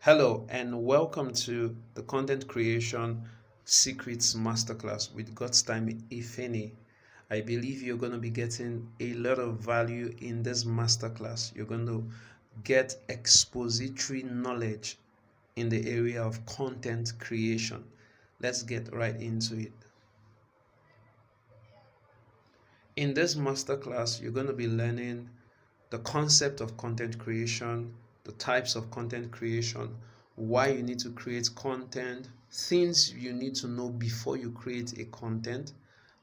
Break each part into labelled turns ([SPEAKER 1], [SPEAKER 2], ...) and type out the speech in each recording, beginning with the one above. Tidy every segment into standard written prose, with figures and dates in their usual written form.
[SPEAKER 1] Hello and welcome to the Content Creation Secrets Masterclass with Godstime Efeni. I believe you're going to be getting a lot of value in this masterclass. You're going to get expository knowledge in the area of content creation. Let's get right into it. In this masterclass, you're going to be learning the concept of content creation, the types of content creation, why you need to create content, things you need to know before you create a content,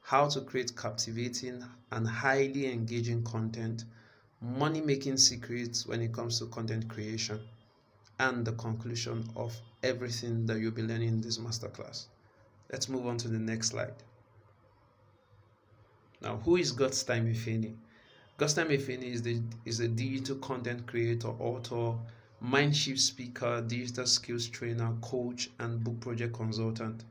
[SPEAKER 1] how to create captivating and highly engaging content, money making secrets when it comes to content creation, and the conclusion of everything that you'll be learning in this masterclass. Let's move on to the next slide. Now, who is Godstime Efeni? Godstime Efeni is a digital content creator, author, Mindshift speaker, digital skills trainer, coach, and book project consultant.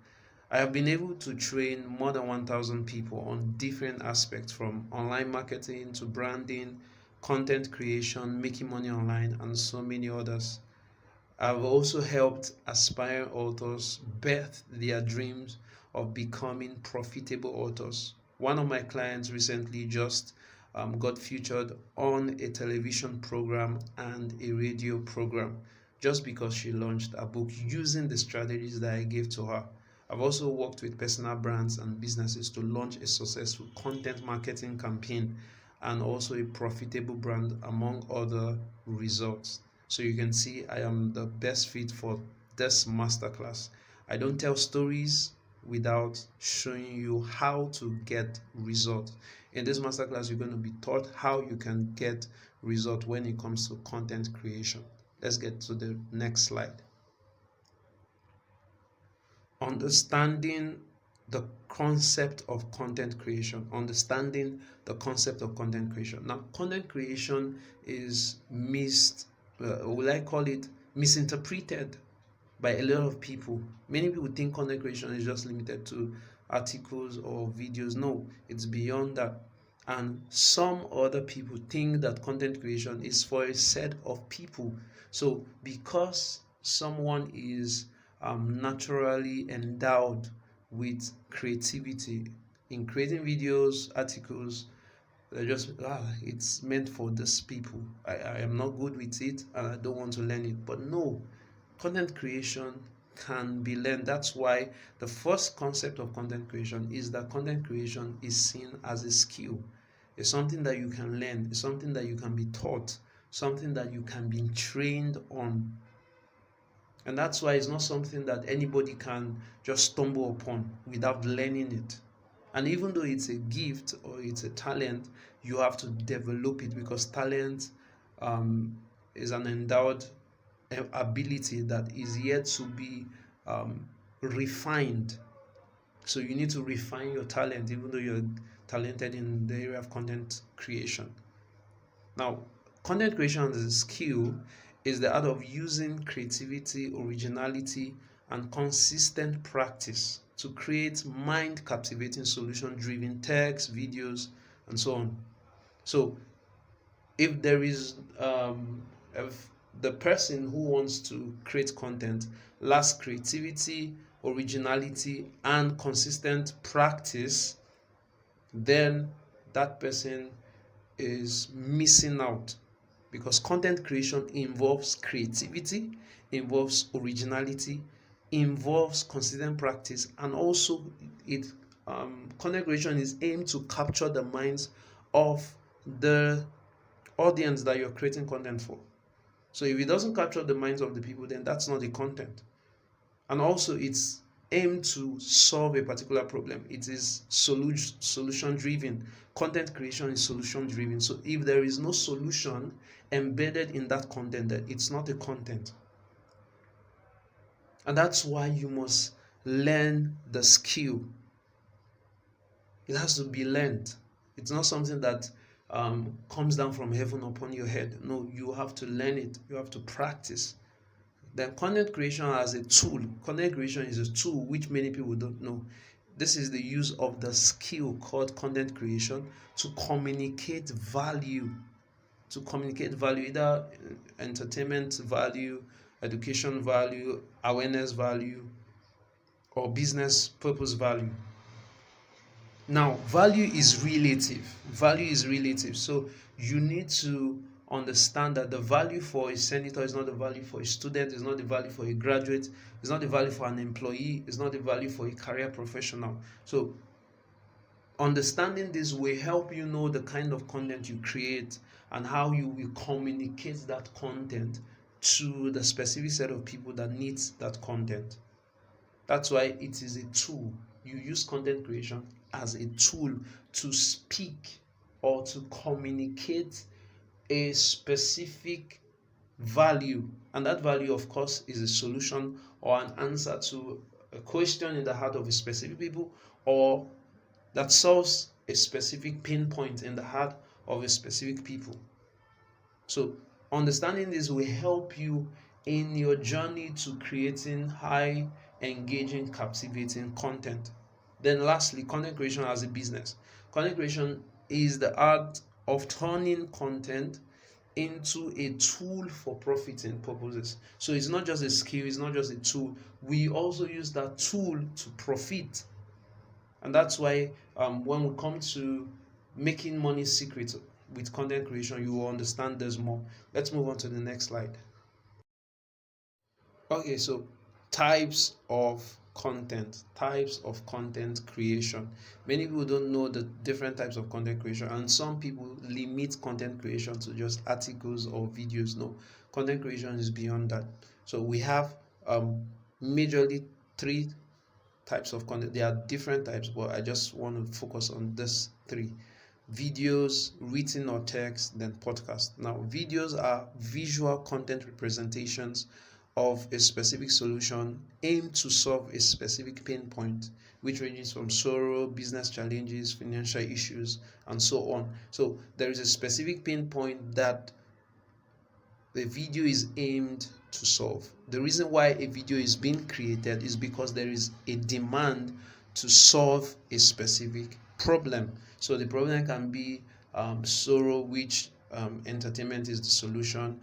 [SPEAKER 1] I have been able to train more than 1,000 people on different aspects from online marketing to branding, content creation, making money online, and so many others. I've also helped aspiring authors birth their dreams of becoming profitable authors. One of my clients recently just got featured on a television program and a radio program just because she launched a book using the strategies that I gave to her. I've also worked with personal brands and businesses to launch a successful content marketing campaign and also a profitable brand, among other results. So you can see I am the best fit for this masterclass. I don't tell stories without showing you how to get results. In this masterclass, you're going to be taught how you can get results when it comes to content creation. Let's get to the next slide. Understanding the concept of content creation. Understanding the concept of content creation. Now, content creation is will I call it misinterpreted by a lot of people. Many people think content creation is just limited to articles or videos. No, it's beyond that. And some other people think that content creation is for a set of people. So, because someone is naturally endowed with creativity in creating videos, articles, they're just it's meant for these people. I am not good with it and I don't want to learn it. But no, content creation can be learned. That's why the first concept of content creation is that content creation is seen as a skill. It's something that you can learn, it's something that you can be taught, something that you can be trained on. And that's why it's not something that anybody can just stumble upon without learning it. And even though it's a gift or it's a talent, you have to develop it because talent is an endowed ability that is yet to be refined. So you need to refine your talent, even though you're talented in the area of content creation. Now, content creation as a skill is the art of using creativity, originality, and consistent practice to create mind captivating, solution driven text, videos, and so on. So, if there is if the person who wants to create content lacks creativity, originality, and consistent practice, then that person is missing out because content creation involves creativity, involves originality, involves consistent practice, and also it content creation is aimed to capture the minds of the audience that you're creating content for. So if it doesn't capture the minds of the people, then that's not the content. And also it's aimed to solve a particular problem. It is solution driven. Content creation is solution driven. So if there is no solution embedded in that content, then it's not a content. And that's why you must learn the skill. It has to be learned. It's not something that comes down from heaven upon your head. No, you have to learn it. You have to practice. Then content creation as a tool. Content creation is a tool which many people don't know. This is the use of the skill called content creation to communicate value. To communicate value, either entertainment value, education value, awareness value, or business purpose value. Now, value is relative. Value is relative. So you need to understand that the value for a senator is not the value for a student, is not the value for a graduate, is not the value for an employee, is not the value for a career professional. So understanding this will help you know the kind of content you create and how you will communicate that content to the specific set of people that needs that content. That's why it is a tool. You use content creation as a tool to speak or to communicate a specific value. And that value, of course, is a solution or an answer to a question in the heart of a specific people, or that solves a specific pain point in the heart of a specific people. So understanding this will help you in your journey to creating high engaging captivating content. Then lastly, content creation as a business. Content creation is the art of turning content into a tool for profiting purposes. So it's not just a skill, it's not just a tool. We also use that tool to profit. And that's why when we come to making money secret with content creation, you will understand this more. Let's move on to the next slide. Okay, so types of content creation. Many people don't know the different types of content creation, and some people limit content creation to just articles or videos. No, content creation is beyond that. So we have majorly three types of content. There are different types, but I just want to focus on this three: videos, written or text, then podcast. Now, videos are visual content representations of a specific solution aimed to solve a specific pain point, which ranges from sorrow, business challenges, financial issues, and so on. So there is a specific pain point that the video is aimed to solve. The reason why a video is being created is because there is a demand to solve a specific problem. So the problem can be sorrow, which entertainment is the solution.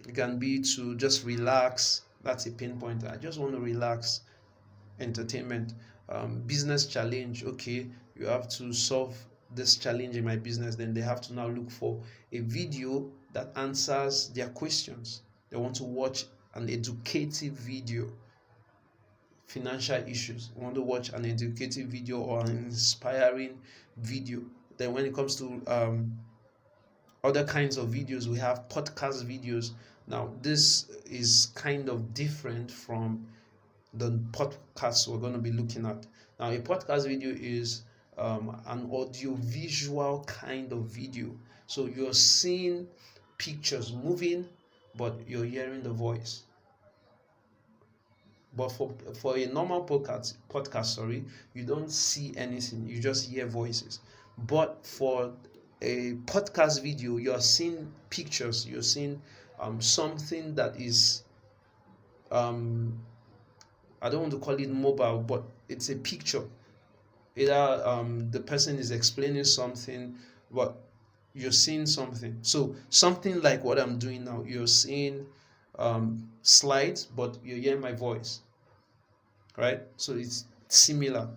[SPEAKER 1] It can be to just relax. That's a pain point. I just want to relax. Entertainment. Business challenge. Okay, you have to solve this challenge in my business. Then they have to now look for a video that answers their questions. They want to watch an educative video. Financial issues, you want to watch an educative video or an inspiring video. Then when it comes to other kinds of videos, we have podcast videos. Now this is kind of different from the podcast we're going to be looking at. Now a podcast video is an audio visual kind of video. So you're seeing pictures moving, but you're hearing the voice. But for a normal podcast, you don't see anything, you just hear voices. But for a podcast video, you're seeing pictures, you're seeing something that is I don't want to call it mobile, but it's a picture. Either the person is explaining something, but you're seeing something. So something like what I'm doing now, you're seeing slides, but you're hearing my voice, right? So it's similar.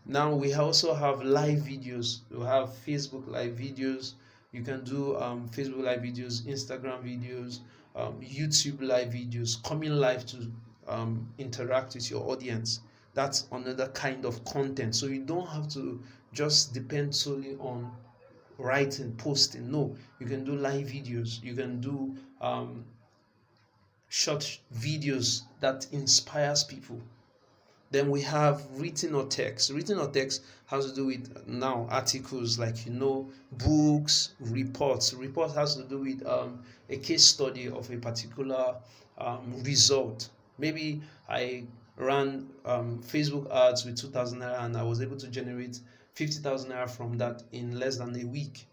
[SPEAKER 1] Now we also have live videos. We have Facebook live videos. You can do Facebook live videos, Instagram videos, YouTube live videos, coming live to interact with your audience. That's another kind of content. So you don't have to just depend solely on writing, posting. No, you can do live videos. You can do short videos that inspires people. Then we have written or text. Written or text has to do with now articles, like books, reports. Report has to do with a case study of a particular result. Maybe I ran Facebook ads with 2,000 naira and I was able to generate 50,000 naira from that in less than a week.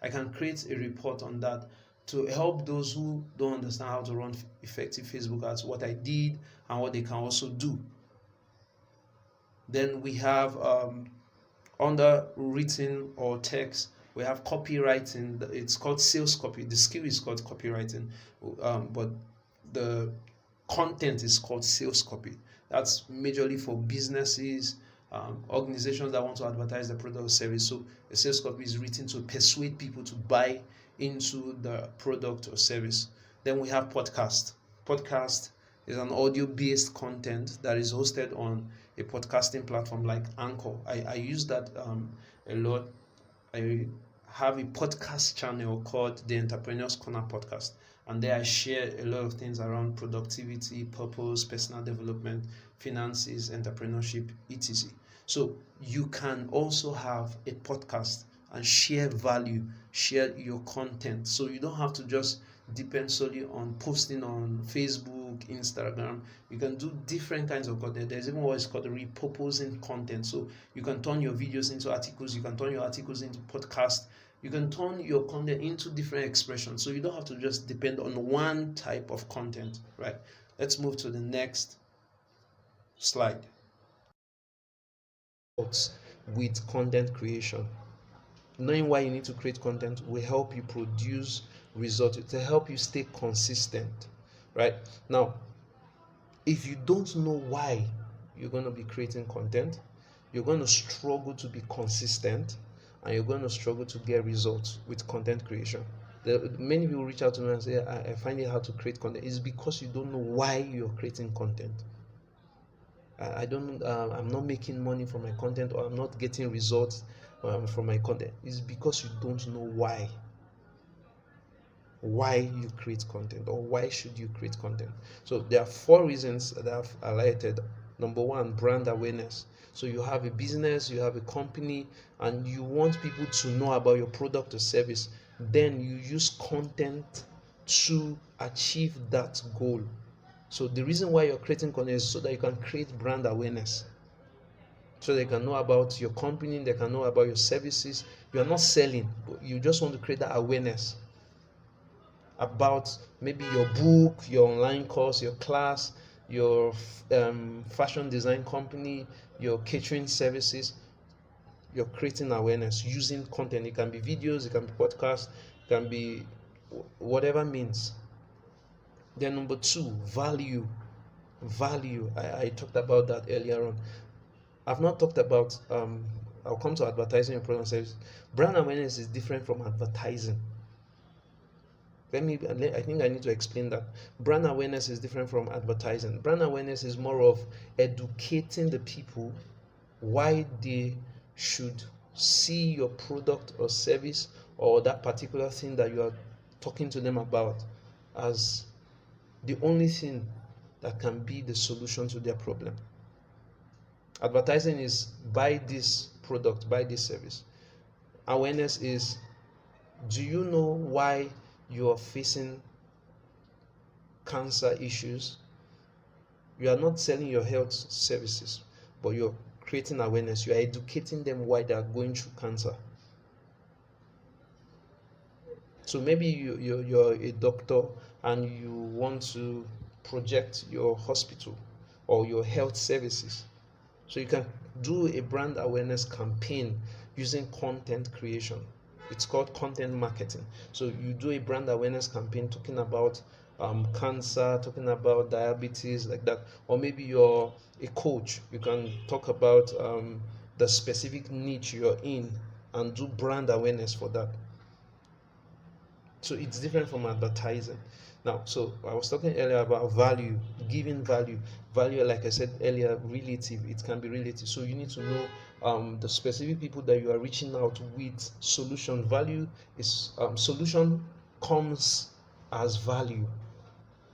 [SPEAKER 1] I can create a report on that to help those who don't understand how to run effective Facebook ads, what I did and what they can also do. Then we have under written or text, we have copywriting. It's called sales copy. The skill is called copywriting, but the content is called sales copy. That's majorly for businesses, organizations that want to advertise the product or service. So a sales copy is written to persuade people to buy into the product or service. Then we have podcast. Podcast is an audio-based content that is hosted on a podcasting platform like Anchor. I use that a lot. I have a podcast channel called the Entrepreneur's Corner Podcast, and there I share a lot of things around productivity, purpose, personal development, finances, entrepreneurship, etc. So you can also have a podcast and share value, share your content. So you don't have to just depend solely on posting on Facebook, Instagram. You can do different kinds of content. There's even what is called repurposing content. So you can turn your videos into articles, you can turn your articles into podcasts, you can turn your content into different expressions. So you don't have to just depend on one type of content, right? Let's move to the next slide. With content creation. Knowing why you need to create content will help you produce results, to help you stay consistent, right? Now, if you don't know why you're going to be creating content, you're going to struggle to be consistent, and you're going to struggle to get results with content creation. Many people reach out to me and say, I find it hard to create content. It's because you don't know why you're creating content. I don't, I'm not making money from my content, or I'm not getting results from my content. It's because you don't know why you create content, or why should you create content. So there are 4 reasons that I've highlighted. Number 1, brand awareness. So you have a business, you have a company, and you want people to know about your product or service. Then you use content to achieve that goal. So the reason why you're creating content is so that you can create brand awareness, so they can know about your company, they can know about your services. You are not selling, but you just want to create that awareness about maybe your book, your online course, your class, your fashion design company, your catering services. You're creating awareness using content. It can be videos, it can be podcasts, it can be whatever means. Then number 2, value. I talked about that earlier on. I've not talked about I'll come to advertising your product and service. Brand awareness is different from advertising. I think I need to explain that. Brand awareness is different from advertising. Brand awareness is more of educating the people why they should see your product or service, or that particular thing that you are talking to them about, as the only thing that can be the solution to their problem. Advertising is buy this product, buy this service. Awareness is, do you know why you are facing cancer issues? You are not selling your health services, but you're creating awareness. You are educating them why they are going through cancer. So maybe you're a doctor and you want to project your hospital or your health services. So you can do a brand awareness campaign using content creation. It's called content marketing. So you do a brand awareness campaign talking about cancer, talking about diabetes, like that. Or maybe you're a coach. You can talk about the specific niche you're in and do brand awareness for that. So it's different from advertising. Now, so I was talking earlier about value, giving value. Value, like I said earlier, relative. It can be relative. So you need to know the specific people that you are reaching out with. Solution. Value is solution comes as value.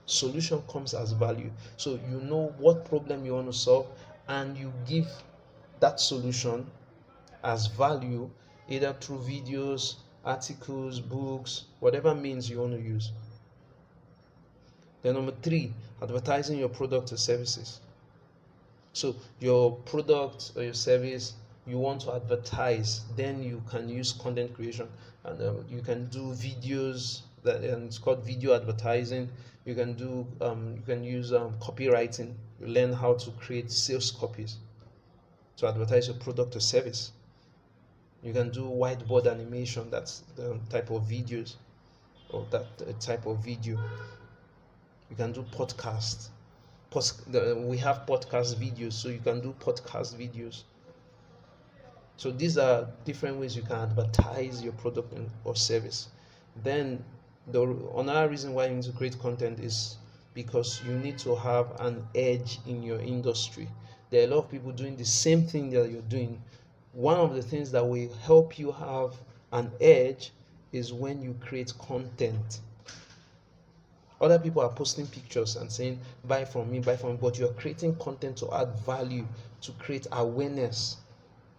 [SPEAKER 1] Solution comes as value. So you know what problem you want to solve, and you give that solution as value, either through videos, articles, books, whatever means you want to use. Then number 3, advertising your product or services. So your product or your service you want to advertise, then you can use content creation, and you can do videos and it's called video advertising. You can do you can use copywriting. You learn how to create sales copies to advertise your product or service. You can do whiteboard animation. That's the type of videos, or that type of video. You can do podcast. We have podcast videos, so you can do podcast videos. So these are different ways you can advertise your product or service. Then the another reason why you need to create content is because you need to have an edge in your industry. There are a lot of people doing the same thing that you're doing. One of the things that will help you have an edge is when you create content. Other people are posting pictures and saying, buy from me, but you're creating content to add value, to create awareness.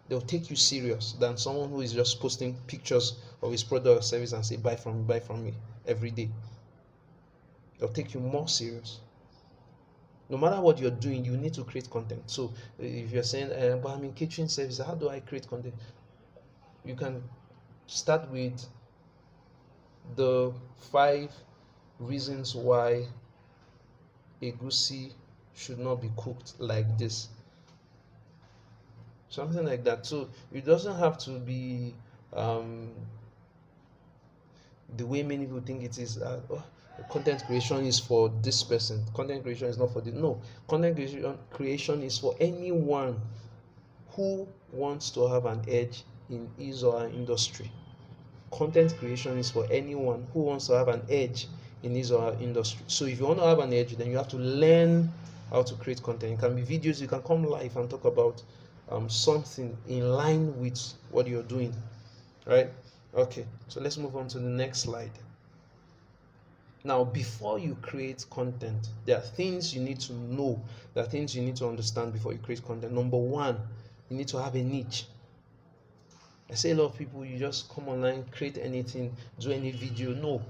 [SPEAKER 1] They'll take you serious than someone who is just posting pictures of his product or service and say, buy from me every day. They'll take you more serious. No matter what you're doing, you need to create content. So if you're saying, but I'm in catering service, how do I create content? You can start with the 5 reasons why egusi should not be cooked like this. Something like that. So it doesn't have to be the way many people think it is. Content creation is for this person. Content creation is not for this. No, content creation is for anyone who wants to have an edge in his or her industry. Content creation is for anyone who wants to have an edge in his or her industry. So if you want to have an edge, then you have to learn how to create content. It can be videos. You can come live and talk about something in line with what you're doing, right? Okay, so let's move on to the next slide. Now, before you create content, there are things you need to know, there are things you need to understand before you create content. Number one, you need to have a niche. I say a lot of people, you just come online, create anything, do any video. No,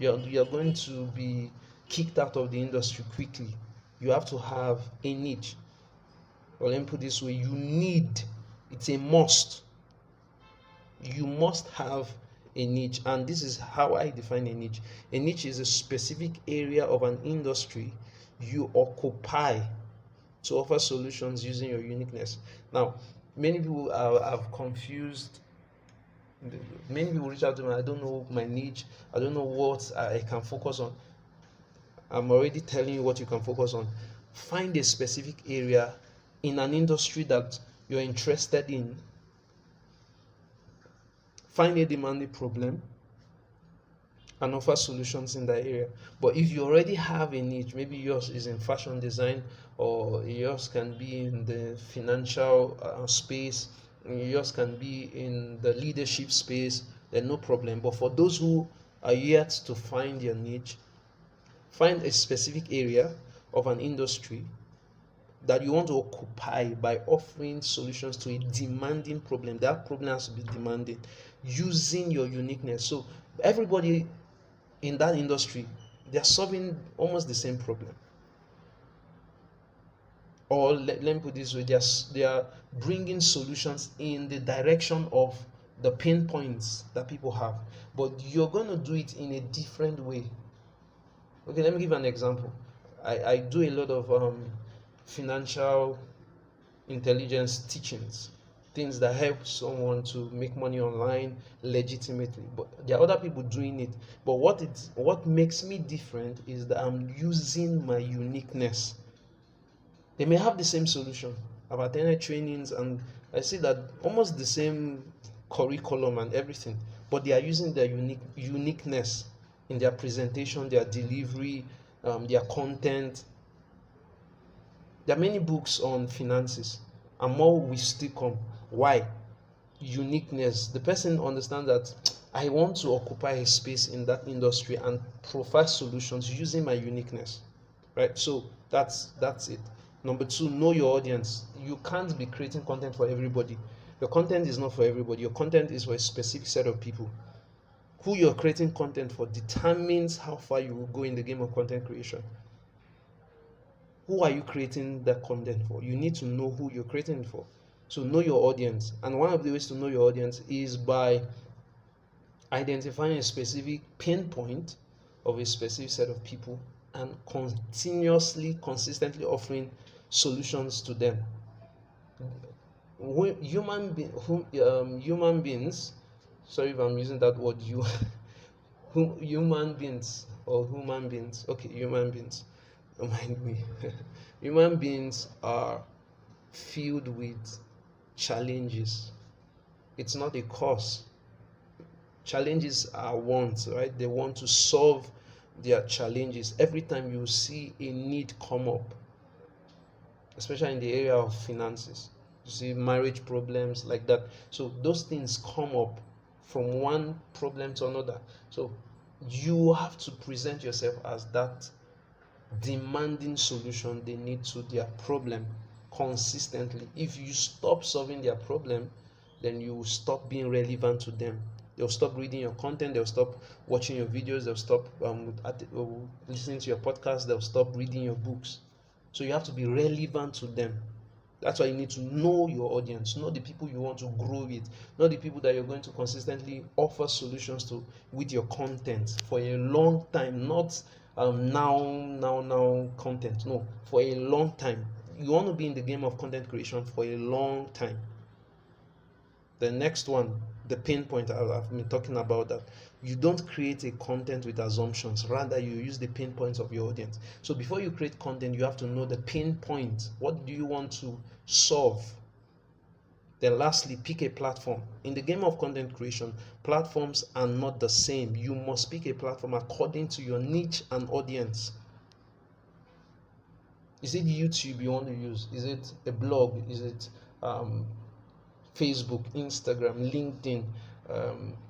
[SPEAKER 1] you're going to be kicked out of the industry quickly. You have to have a niche. Well, let me put it this way, it's a must. You must have a niche, and this is how I define a niche. A niche is a specific area of an industry you occupy to offer solutions using your uniqueness. Now, many people have confused. Many people reach out to me, I don't know my niche, I don't know what I can focus on. I'm already telling you what you can focus on. Find a specific area in an industry that you're interested in. Find a demanding problem and offer solutions in that area. But if you already have a niche, maybe yours is in fashion design, or yours can be in the financial space, yours can be in the leadership space, then no problem. But for those who are yet to find their niche, find a specific area of an industry that you want to occupy by offering solutions to a demanding problem. That problem has to be demanding using your uniqueness. So everybody in that industry, they are solving almost the same problem. Or let me put this way, they are bringing solutions in the direction of the pain points that people have. But you're going to do it in a different way. Okay, let me give an example. I do a lot of financial intelligence teachings, things that help someone to make money online legitimately. But there are other people doing it. But what makes me different is that I'm using my uniqueness. They may have the same solution. I've attended trainings and I see that almost the same curriculum and everything, but they are using their uniqueness in their presentation, their delivery, their content. There are many books on finances, and more will still come. Why? Uniqueness. The person understands that I want to occupy a space in that industry and provide solutions using my uniqueness. Right? So that's it. Number two, know your audience. You can't be creating content for everybody. Your content is not for everybody. Your content is for a specific set of people. Who you're creating content for determines how far you will go in the game of content creation. Who are you creating that content for? You need to know who you're creating it for. So know your audience. And one of the ways to know your audience is by identifying a specific pain point of a specific set of people and consistently offering solutions to them. Human beings, sorry if I'm using that word, human beings or human beings. Okay, human beings. Don't mind me. Human beings are filled with challenges. It's not a cause. Challenges are wants, right? They want to solve their challenges. Every time you see a need come up, especially in the area of finances, you see marriage problems like that. So those things come up from one problem to another. So you have to present yourself as that demanding solution they need to their problem consistently. If you stop solving their problem, then you will stop being relevant to them. They'll stop reading your content, they'll stop watching your videos, they'll stop listening to your podcast, they'll stop reading your books. So you have to be relevant to them. That's why you need to know your audience, know the people you want to grow with, know the people that you're going to consistently offer solutions to with your content for a long time, not now content. No, for a long time. You want to be in the game of content creation for a long time. The next one, the pain point, I've been talking about that. You don't create a content with assumptions, rather you use the pain points of your audience. So before you create content, you have to know the pain point. What do you want to solve? Then lastly, pick a platform. In the game of content creation, platforms are not the same. You must pick a platform according to your niche and audience. Is it YouTube you want to use? Is it a blog? Is it Facebook, Instagram, LinkedIn,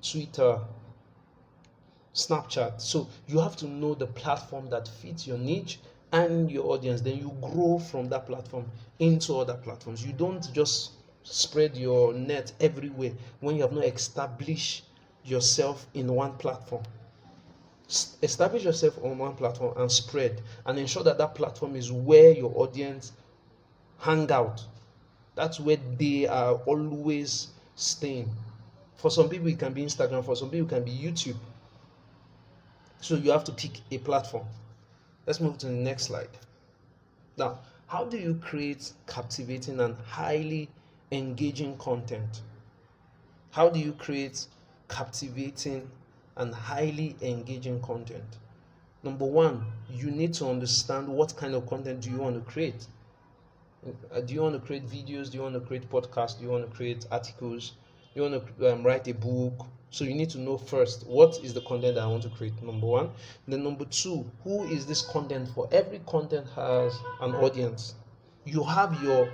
[SPEAKER 1] Twitter, Snapchat? So you have to know the platform that fits your niche and your audience. Then you grow from that platform into other platforms. You don't just spread your net everywhere when you have not established yourself in one platform. Establish yourself on one platform and spread, and ensure that that platform is where your audience hang out. That's where they are always staying. For some people it can be Instagram, for some people it can be YouTube. So you have to pick a platform. Let's move to the next slide. Now, how do you create captivating and highly engaging content? How do you create captivating and highly engaging content? Number one, you need to understand what kind of content do you want to create. Do you want to create videos? Do you want to create podcasts? Do you want to create articles? Do you want to write a book? So you need to know first, what is the content that I want to create, number one. Then number two, who is this content for? Every content has an audience. You have your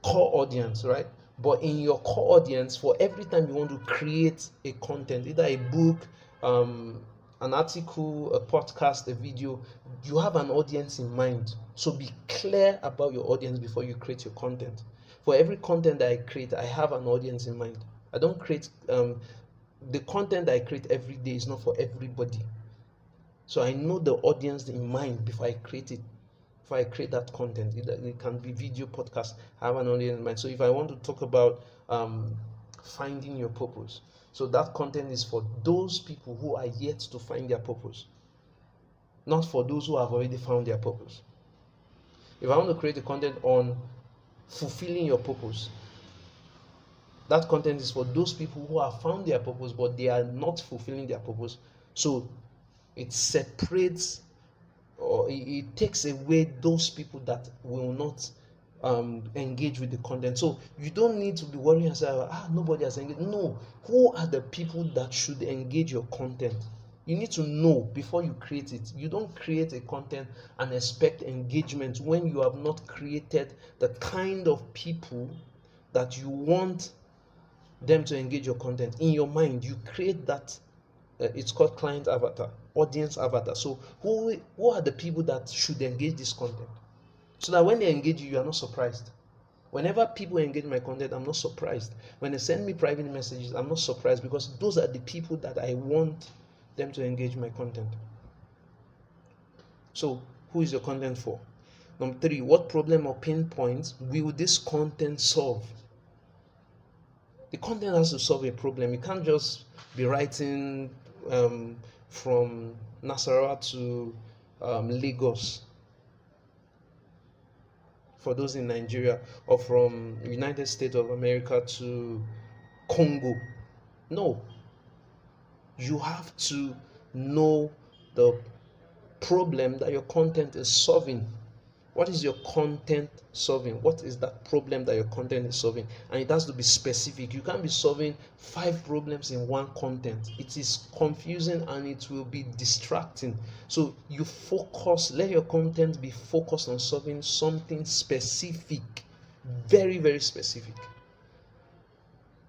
[SPEAKER 1] core audience, right? But in your core audience, for every time you want to create a content, either a book, an article, a podcast, a video, you have an audience in mind. So be clear about your audience before you create your content. For every content that I create, I have an audience in mind. I don't create the content that I create every day is not for everybody. So I know the audience in mind before I create it. If I create that content, it can be video, podcast. I have an audience in mind. So if I want to talk about finding your purpose, so that content is for those people who are yet to find their purpose, not for those who have already found their purpose. If I want to create a content on fulfilling your purpose, that content is for those people who have found their purpose but they are not fulfilling their purpose. So it separates, or it takes away those people that will not engage with the content. So you don't need to be worrying yourself, nobody has engaged. No, who are the people that should engage your content? You need to know before you create it. You don't create a content and expect engagement when you have not created the kind of people that you want them to engage your content. In your mind, you create that. It's called client avatar, audience avatar. So who are the people that should engage this content, so that when they engage you, you are not surprised. Whenever people engage my content, I'm not surprised. When they send me private messages, I'm not surprised, because those are the people that I want them to engage my content. So who is your content for? Number three, what problem or pain points will this content solve? The content has to solve a problem. You can't just be writing from Nasarawa to Lagos, for those in Nigeria, or from United States of America to Congo. No, you have to know the problem that your content is solving. What is your content solving? What is that problem that your content is solving? And it has to be specific. You can't be solving 5 problems in one content. It is confusing and it will be distracting. So you focus, let your content be focused on solving something specific, very, very specific.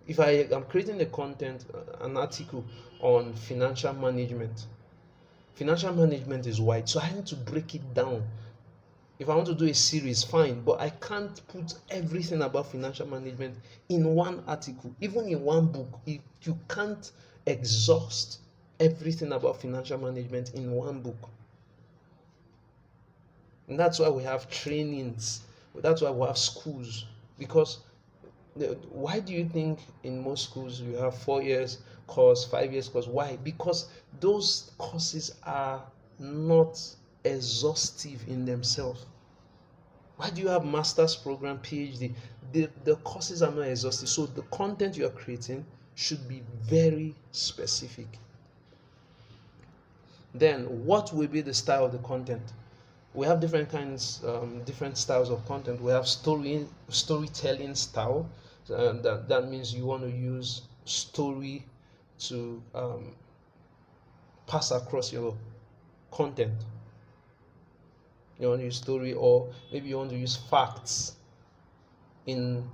[SPEAKER 1] If I am creating a content, an article on financial management is wide, so I need to break it down. If I want to do a series, fine, but I can't put everything about financial management in one article, even in one book. If you can't exhaust everything about financial management in one book. And that's why we have trainings, that's why we have schools. Because why do you think in most schools you have 4 years course, 5 years course? Why? Because those courses are not exhaustive in themselves. Why do you have master's program, PhD? The courses are not exhaustive. So the content you are creating should be very specific. Then what will be the style of the content? We have different kinds, different styles of content. We have storytelling style. That means you want to use story to pass across your content. You want to use story, or maybe you want to use facts. In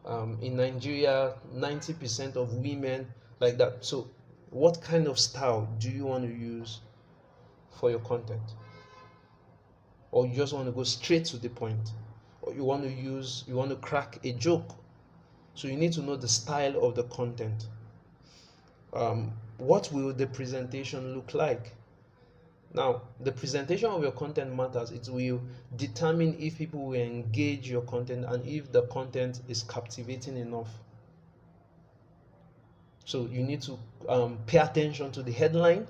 [SPEAKER 1] Nigeria, 90% of women like that. So what kind of style do you want to use for your content? Or you just want to go straight to the point? Or you want to crack a joke? So you need to know the style of the content. What will the presentation look like? Now, the presentation of your content matters. It will determine if people will engage your content and if the content is captivating enough. So you need to pay attention to the headline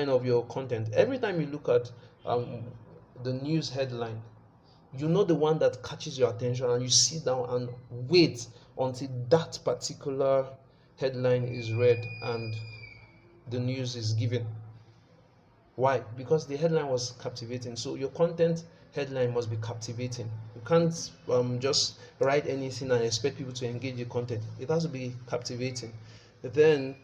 [SPEAKER 1] of your content. Every time you look at the news headline, you know the one that catches your attention, and you sit down and wait until that particular headline is read and the news is given. Why? Because the headline was captivating. So your content headline must be captivating. You can't just write anything and expect people to engage the content. It has to be captivating. Then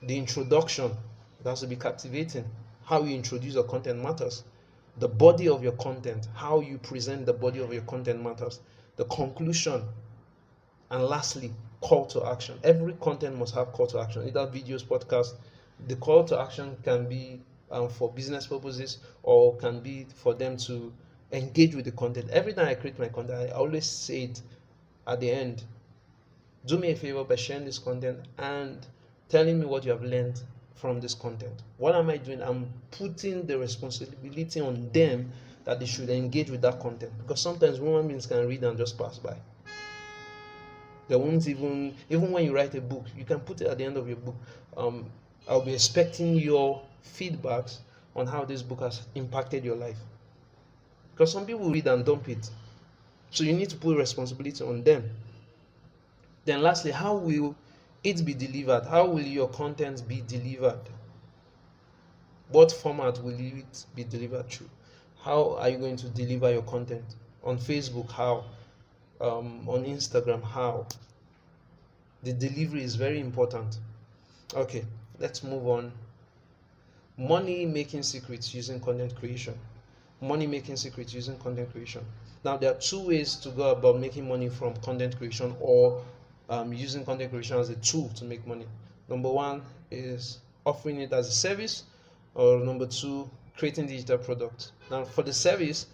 [SPEAKER 1] the introduction, it has to be captivating. How you introduce your content matters. The body of your content, how you present the body of your content matters. The conclusion, and lastly, call to action. Every content must have call to action, either videos, podcasts. The call to action can be for business purposes, or can be for them to engage with the content. Every time I create my content, I always say it at the end: do me a favor by sharing this content and telling me what you have learned from this content. What am I doing? I'm putting the responsibility on them that they should engage with that content, because sometimes human beings can read and just pass by. They won't even when you write a book, you can put it at the end of your book. I'll be expecting your feedbacks on how this book has impacted your life, because some people read and dump it. So you need to put responsibility on them. Then lastly, how will it be delivered? How will your content be delivered? What format will it be delivered through? How are you going to deliver your content? On Facebook, how? On Instagram, how? The delivery is very important. Okay, let's move on. Money making secrets using content creation. Money making secrets using content creation. Now, there are 2 ways to go about making money from content creation, or using content creation as a tool to make money. Number 1 is offering it as a service, or number 2, creating digital products. Now, for the service,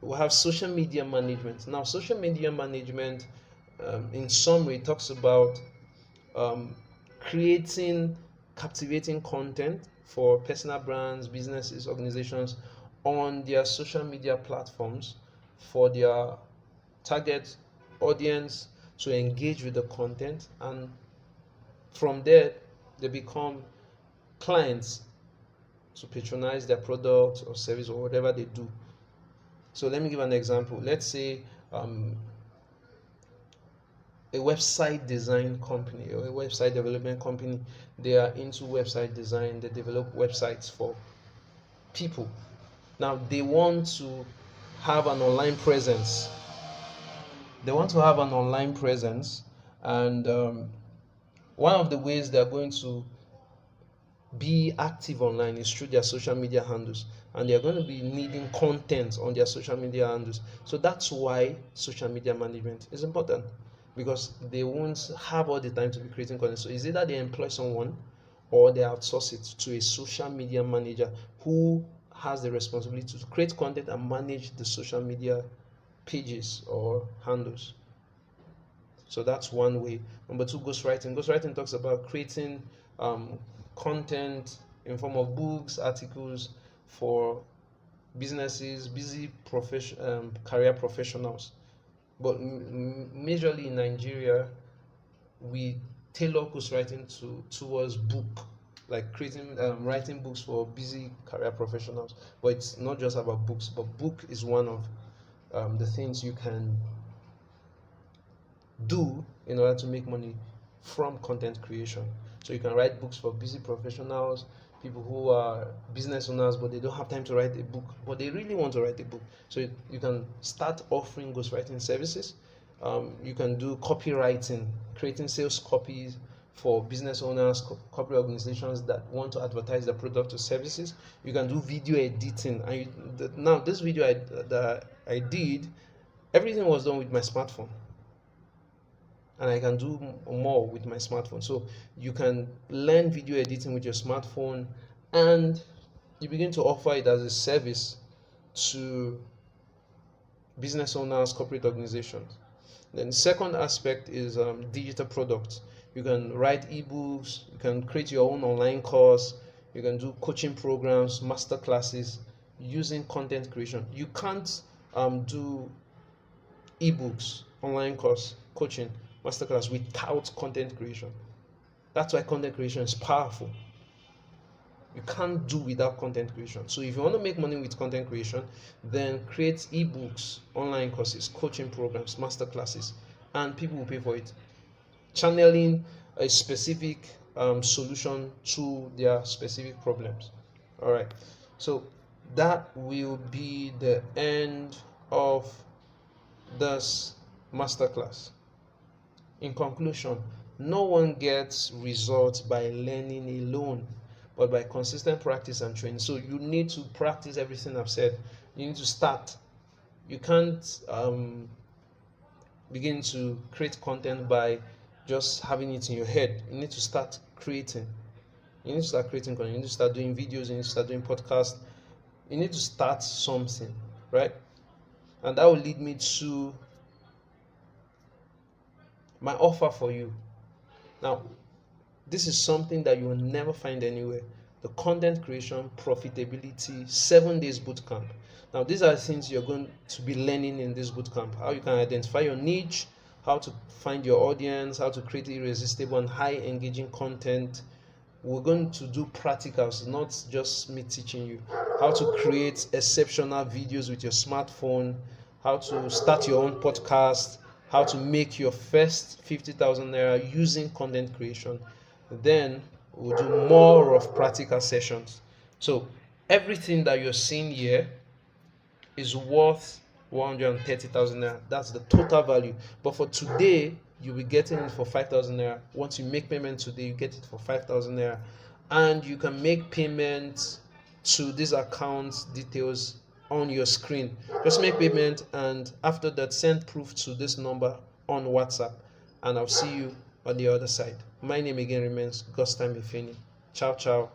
[SPEAKER 1] we have social media management. Now, social media management, in summary, talks about creating captivating content for personal brands, businesses, organizations on their social media platforms for their target audience to engage with the content, and from there they become clients to patronize their product or service or whatever they do. So let me give an example. Let's say a website design company or a website development company. They are into website design. They develop websites for people. Now they want to have an online presence. They want to have an online presence, and one of the ways they're going to be active online is through their social media handles, and they're going to be needing content on their social media handles. So that's why social media management is important, because they won't have all the time to be creating content. So it's either they employ someone or they outsource it to a social media manager who has the responsibility to create content and manage the social media pages or handles. So that's one way. Number two, ghostwriting. Ghostwriting talks about creating um, content in form of books, articles for businesses, busy career professionals. But majorly in Nigeria, we tailor ghostwriting towards book, like creating writing books for busy career professionals. But it's not just about books, but book is one of the things you can do in order to make money from content creation. So you can write books for busy professionals, people who are business owners but they don't have time to write a book, but they really want to write a book. So you can start offering ghostwriting services. You can do copywriting, creating sales copies for business owners, corporate organizations that want to advertise their product or services. You can do video editing, and now this video that I did, everything was done with my smartphone, and I can do more with my smartphone. So you can learn video editing with your smartphone, and you begin to offer it as a service to business owners, corporate organizations. Then the second aspect is digital products. You can write ebooks, you can create your own online course, you can do coaching programs, master classes using content creation. You can't do ebooks, online course, coaching, masterclass without content creation. That's why content creation is powerful. You can't do without content creation. So if you want to make money with content creation, then create ebooks, online courses, coaching programs, masterclasses, and people will pay for it. Channeling a specific solution to their specific problems. All right. So that will be the end of this masterclass. In conclusion, no one gets results by learning alone, but by consistent practice and training. So you need to practice everything I've said. You need to start. You can't begin to create content by just having it in your head. You need to start creating. You need to start creating content. You need to start doing videos. You need to start doing podcasts. You need to start something, right? And that will lead me to my offer for you. Now, this is something that you will never find anywhere. The content creation profitability 7 days bootcamp. Now, these are things you're going to be learning in this bootcamp. How you can identify your niche, how to find your audience, how to create irresistible and high engaging content. We're going to do practicals, not just me teaching you how to create exceptional videos with your smartphone, how to start your own podcast, how to make your first 50,000 naira using content creation. Then we'll do more of practical sessions. So everything that you're seeing here is worth 130,000 naira. That's the total value. But for today, you'll be getting it for 5,000 naira. Once you make payment today, you get it for 5,000 naira. And you can make payments to these account details on your screen. Just make payment, and after that, send proof to this number on WhatsApp. And I'll see you on the other side. My name again remains Godstime Efeni. Ciao, ciao.